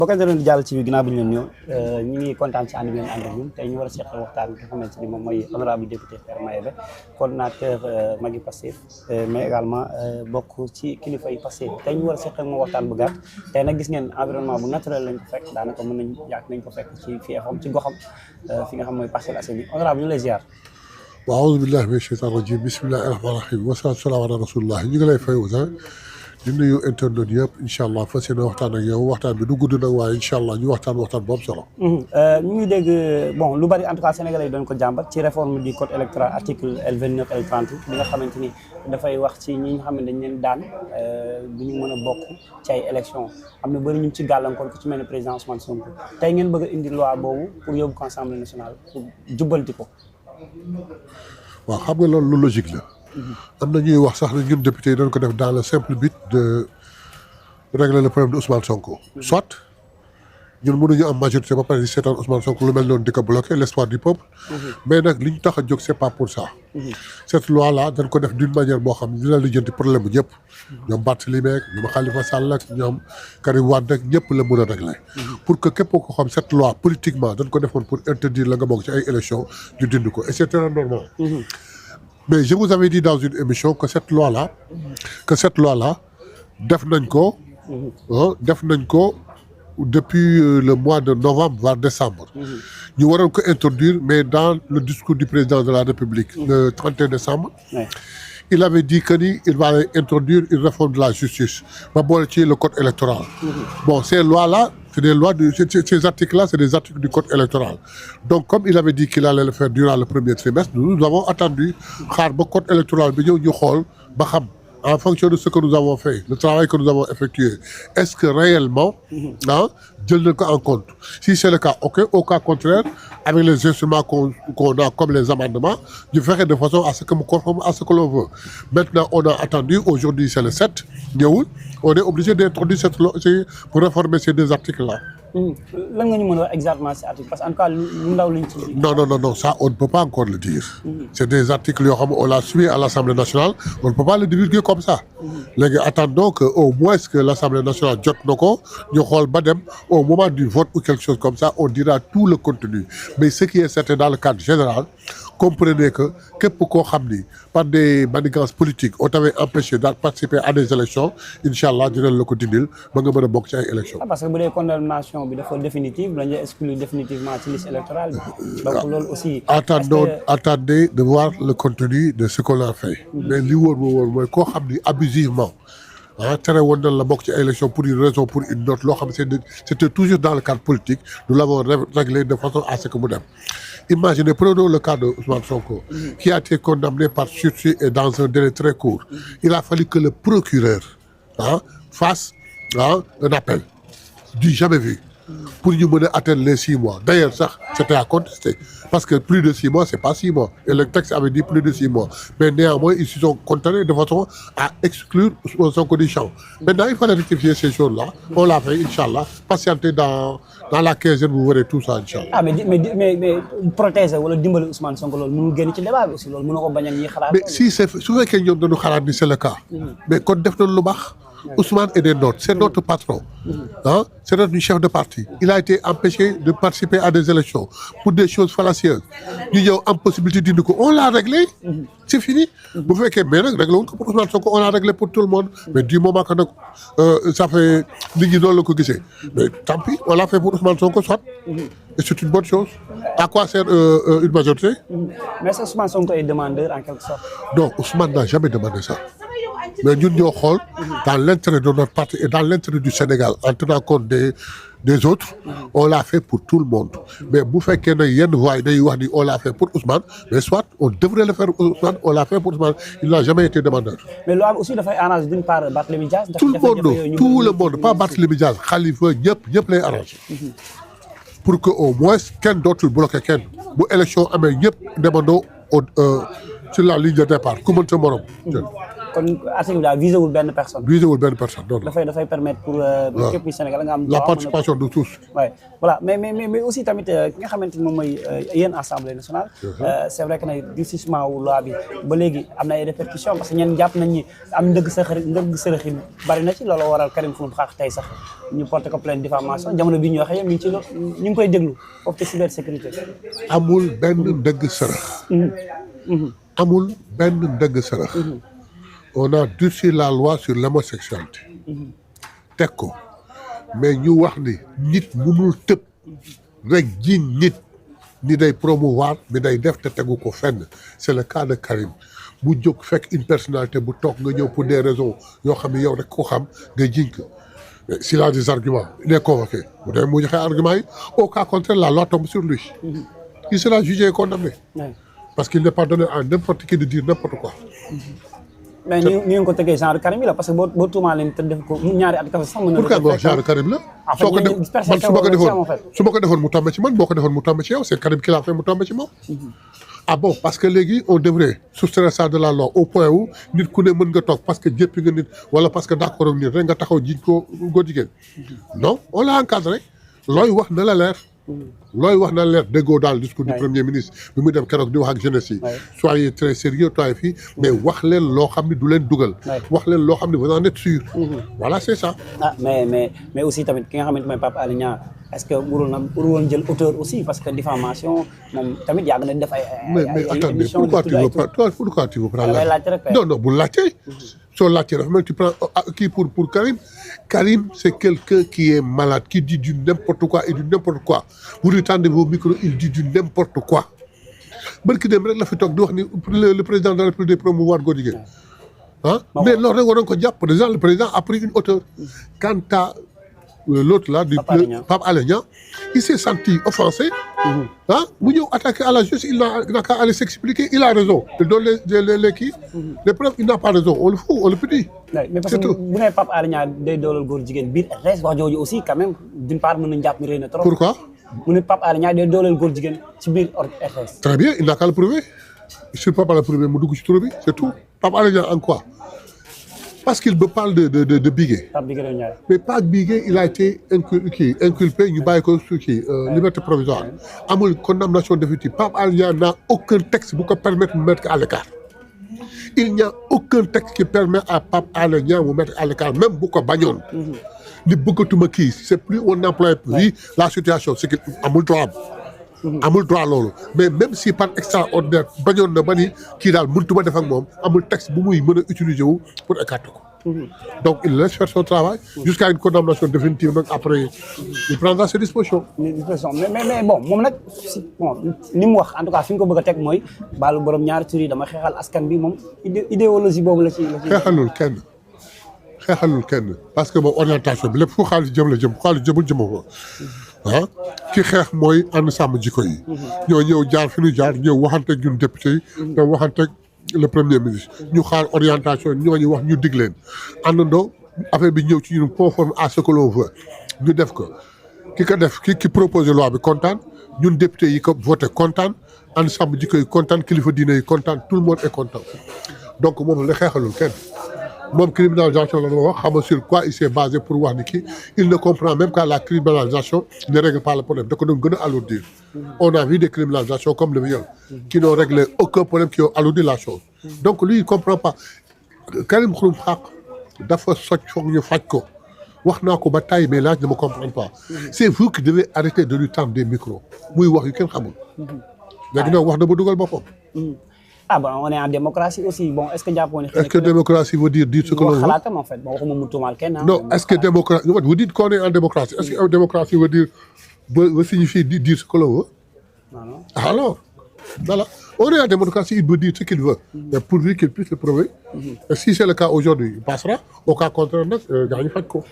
boo ko doon jàll ci bi ginnaaw bi ñu leen ñëw ñu ngi kontaan ci ànd bi ngeen ànd ak ñun tey ñu war a seq waxtaan bi nga xamante ni moom mooy honorable député Père Mayebe coordonnateur Maggi Pastef mais également bokk ci kilifa yi Pastef tey ñu war a seq ak moom waxtaan bu gàtt tey nag gis ngeen environnement bu naturel lañ ko fekk daanaka mën nañ yàgg nañ ko fekk ci fiefam ci goxam fi nga xam mooy Parcelles Assainies honorable ñu lay ziar. waaw auzu billahi mina shaytaani rajim bismillahi rahmaani rahim wasalaatu salaamu ala rasulillah ñu ngi lay fay di nuyu internet yëpp incha allah fas yéene waxtaan ak yow waxtaan bi du gudd nag waaye incha allah ñu waxtaan bu am solo. ñu ngi dégg bon lu bari en tout cas sénégalais yi doon ko jàmbat ci réforme du code électoral article L29 L30 bi nga xamante ni dafay wax ci ñi nga xam ne dañ leen daan du ñu mën a bokk ci ay élection am na bëri ñu ci gàllankoor ku ci mel ne président Ousmane Sonko tey ngeen bëgg a indi loi boobu pour yóbbu ko Assemblée nationale pour jubbanti ko. waaw xam nga loolu lu logique la. am na ñuy wax sax ne ñun député yi dañ ko def dans le simple but de régler le problème de Ousmane Sonko. soit ñun mënuñu am majorité ba pare di seetaan Ousmane Sonko lu mel noonu di ko bloquer l'espoir du peuple. mais nag li ñu tax a jóg c'est pas pour ça. cette loi là dañ ko def d'une manière boo xam ne dina lijjanti problème bu ñëpp. ñoom Barthélémy ak ñoom Khalifa Sall ak ñoom Karim Wade ak ñëpp la mën a régler. pour que képp ko xam cette loi politiquement dañ ko defoon pour interdire la nga bokk ci ay élections ñu dindi ko et c'est très normal. mais je vous avais dit dans une émission que cette loi là def nañ ko depuis le mois de novembre voire décembre. ñu waroon ko introduire mais dans le discours du président de la République. le 31 décembre. il avait dit que ni il va introduire une réforme de la justice ba boole ci le code électoral. bon ces lois là c'est des lois ces articles là c'est des articles du code électoral donc comme il avait dit qu'il allait le faire durant le premier trimestre nous avons attendu xaar ba code électoral bi ñëw ñu xool ba xam en fonction de ce que nous avons fait le travail que nous avons effectué est-ce que réellement jël nañ ko en compte si c'est le cas ok au cas contraire avec les instruments qu'on a comme les amendements ñu fexe de façon à ce que mu conforme à ce que l'on veut maintenant on a attendu aujourd'hui c'est le 7 ñëwul on est obligé d'introduire cette loi pour réformer ces deux articles là. lan nga ñu mën a wax exactement ces articles parce que en tout cas lu ndaw lañ ci. non ça on ne peut pas encore le dire. c'est des articles yoo xam ne on l'a soumis à l'Assemblée nationale on ne peut pas le divulguer comme ça. léegi attendons que au moins que l'Assemblée nationale jot na ko ñu xool ba dem au moment du vote ou quelque chose comme ça on dira tout le contenu mais ce qui est certain dans le cadre général comprenez que képp koo xam ni par des manigances politiques on t'avait empêché de participer à des élections inch'Allah dinañ la ko dindil ba nga mën a bokk ci ay élections. parce que bu dee condamnation bi dafa définitive dañuy exclure définitivement ci liste électorale bi. donc loolu aussi. attendez de voir le contenu de ce qu'on a fait. mais li wóor mooy koo xam ni abusivement. tere woon na la bokk ci élection pour une raison pour une autre loo xam ne c'était toujours dans le cadre politique nous l'avons réglé de façon à ce que mu dem imaginez prenons le cas de Ousmane Sonko qui a été condamné par sursis et dans un délai très court il a fallu que le procureur fasse un appel du jamais vu pour ñu mën a atteindre les 6 mois d'ailleurs sax c'était à contester parce que plus de 6 mois c'est pas 6 mois et le texte avait dit plus de 6 mois mais néanmoins ils se sont contentés de façon à exclure son condition maintenant il fallait rectifier ces choses-là on l'a fait inchallah patienter dans la quinzaine vous verrez tout ça inchallah. mais protéger wala dimbali Ousmane Sonko loolu mënul génn ci débat bi aussi loolu mënoo ko bañ a ñuy xalaat. mais si c'est su fekkee ñoom dañu xalaat ni c'est le cas. mais kon def nañu lu baax. Ousmane est des nôtres, c'est notre patron, c'est notre chef de parti. Il a été empêché de participer à des élections pour des choses fallacieuses. Nous avons impossibilité de dire on l'a réglé, c'est fini. Vous faites que mais réglé pour Ousmane Sonko, on l'a réglé pour tout le monde. Mais du moment que ça fait mais tant pis, on l'a fait pour Ousmane Sonko, soit. Et c'est une bonne chose. À quoi sert une majorité? Mais est-ce que Ousmane Sonko est demandeur en quelque sorte? Non, Ousmane n'a jamais demandé ça. Mais ñun ñoo xool dans l'intérêt de notre parti et dans l'intérêt du Sénégal en tenant compte des autres on l'a fait pour tout le monde mais bu fekkee ne yenn voix yi day wax ni on l'a fait pour Ousmane mais soit on devrait le faire pour Ousmane on l'a fait pour Ousmane il n'a jamais été demandeur. mais loolu aussi dafay arranger d'une part Barthélémy Dias. tout le monde pas Barthélémy Dias Khalifa ñëpp lay arranger. pour que au moins kenn dootul bloquer kenn bu élection amee ñëpp demandoo sur la ligne de départ ku mën sa morom. kon article bi daal visé wul benn personne. visé wul benn personne non non. dafay permettre pour. képp kuy Sénégal nga am. la participation de tous. Ouais voilà mais aussi tamit ki nga xamante ni moom mooy yéen assemblée nationale. c'est vrai que ne durcissement wu loi bi ba léegi am na ay répercussions parce que ñenn jàpp nañ ni am ndëgg sërëx yi bari na ci loolu waral Karim Xrum Xax tey sax ñu porté ko plainte diffamation jamono bii ñu waxee ñu ngi ci ñu ngi koy déglu foofu te cybersécurité. amul benn ndëgg sërëx. amul benn ndëgg sërëx. on a durci la loi sur l'homosexualité. teg ko mais ñu wax ni nit mënul tëb rek jiiñ nit ni day promouvoir mi day def te tegu ko fenn c'est le cas de Karim bu jóg fekk une personnalité bu toog nga ñëw pour des raisons yoo xam ne yow rek ko xam nga jiiñ ko s'il a des arguments il est convoqué bu dee mu joxe arguments yi au cas contraire la loi tombe sur lui. il sera jugé et condamné. parce qu'il n'est pas donné à n'importe qui de dire n'importe quoi. mais ni nga ko tegee genre Karim la parce que boo tuumaalee te def ko ñaari at kaso sax mën na. pourquoi nga wax genre Karim la. soo ko def man su ma ko defoon mu tombé ci man boo ko defoon mu tombé ci yow c'est Karim qui l'a fait mu tombé ci moom. ah bon parce que léegi on devrait soustraire ça de la loi au point où nit ku ne mën nga toog parce que jéppi nga nit wala parce que d'accord ak nit rek nga taxaw jiñ ko góor jigéen. non on l'a encadré looy wax na la leer. looy wax na leer déggoo daal discours du premier ministre bi muy dem keroog di wax ak jeunesse yi. soyez très sérieux toi fii mais wax leen loo xam ne du leen dugal. wax leen loo xam ne vous en êtes sûr. voilà c'est ça. ah mais aussi tamit ki nga xamante mooy Pape Alé Niang est-ce que waroon jël auteur aussi parce que diffamation moom tamit yàgg na def ay. mais attendez pourquoi tu veux prendre non bu laajtee. soo laajtee dafa mel tu prends kii pour Karim. Karim c'est quelqu'un qui est malade qui dit du n'importe quoi et du n'importe quoi vous lui tendez vos micros il dit du n'importe quoi barki dem rek la fi toog di wax ni le président de la République de promouvoir góor jigéen mais loolu rek waroon ko jàpp déjà le président a pris une hauteur quant à l'autre là du Pape Alé Niang il s'est senti offensé mu ñëw attaquer à la justice il n'a qu'à aller s'expliquer il a raison il donne les kii les preuves il n'a pas raison on le fout on le punit. mais parce que bu nee Pape Alé Niang day dooleel góor jigéen biir RTS wax jooju aussi quand même d'une part mën nañu jàpp ni rëy na trop. pourquoi. mu ne Pape Alé Niang day dooleel góor jigéen ci biir RTS. très bien il n'a qu'à le prouver sur Pape Alé prouver mu dugg ci tur bi c'est tout Pape Alé Niang en quoi. parce qu'il me parle de Bigué. mais pas Bigué il a été inculpé ñu bàyyi ko su kii liberté provisoire amul condamnation définitive Pape Alé Niang n'a aucun texte bu ko permettre mu mettre à l'écart il n'y a aucun texte qui permet à Pape Alé Niang mu mettre à l'écart même bu ko bañoon ni bëggatuma kii c'est plus un employé vu la situation c'est que amul droit amul droit loolu mais même si par extraordinaire bañoon na ba ni kii daal mënutuma def ak moom amul texte bu muy mën a utiliser wu pour écarter ko. donc il laisse faire son travail. jusqu'à une condamnation définitive nag après il prendra ses dispositions. mais bon moom nag ni mu wax en tout cas fi nga ko bëgg a teg mooy baalu borom ñaari tur yi dama xeexal askan bi moom idéologie boobu la ci. xeexalul kenn parce que moom orientation bi lépp fu xaalis jëm la jëm xaalis jëmul jëmoo ko ki xeex mooy ànd sàmm jikko yi. ñoo ñëw jaar fi ñu jaar ñëw waxanteeg ñun député yi. te waxanteeg le premier ministre. ñu xaar orientation ñooñu wax ñu dig leen àndandoo affaire bi ñëw ci ñun conforme à ce que l'on veut ñu def ko ki ko def ki proposé loi bi kontaan ñun député yi ko voté kontaan ànd sàmm jikko yi kontaan kilifa diine yi kontaan tout le monde est content donc moom la xeexalul kenn. moom criminalisation la wax xam nga sur quoi il s'est basé pour wax ni kii il ne comprend même qu'à la criminalisation ne règle pas le problème da ko doon gën a alourdir. on a vu des criminalisations comme le viol qui n'ont réglé aucun problème qui ont alourdi la chose. donc lui il comprend pas Karim Xrum Xax dafa socc foog ñu faj ko wax naa ko ba tey mais là je ne me comprends pas. c'est vous qui devez arrêter de lui tendre des micros muy wax yu kenn xamul. léegi nag wax na ba dugal boppam. ah bon on est en démocratie aussi bon est-ce que jàppoon est-ce que démocratie veut dire ce que l'on veut xalaatam en fait bon waxuma mu tuumaal kenn non est-ce que démocratie vous dites qu'on est en démocratie est-ce que démocratie veut dire veut signifier dire ce que l'on veut non alors voilà on est en démocratie il peut dire ce qu'il veut mais pourvu qu'il puisse le prouver et si c'est le cas aujourd'hui il passera au cas contraire nag gaa ñu faj ko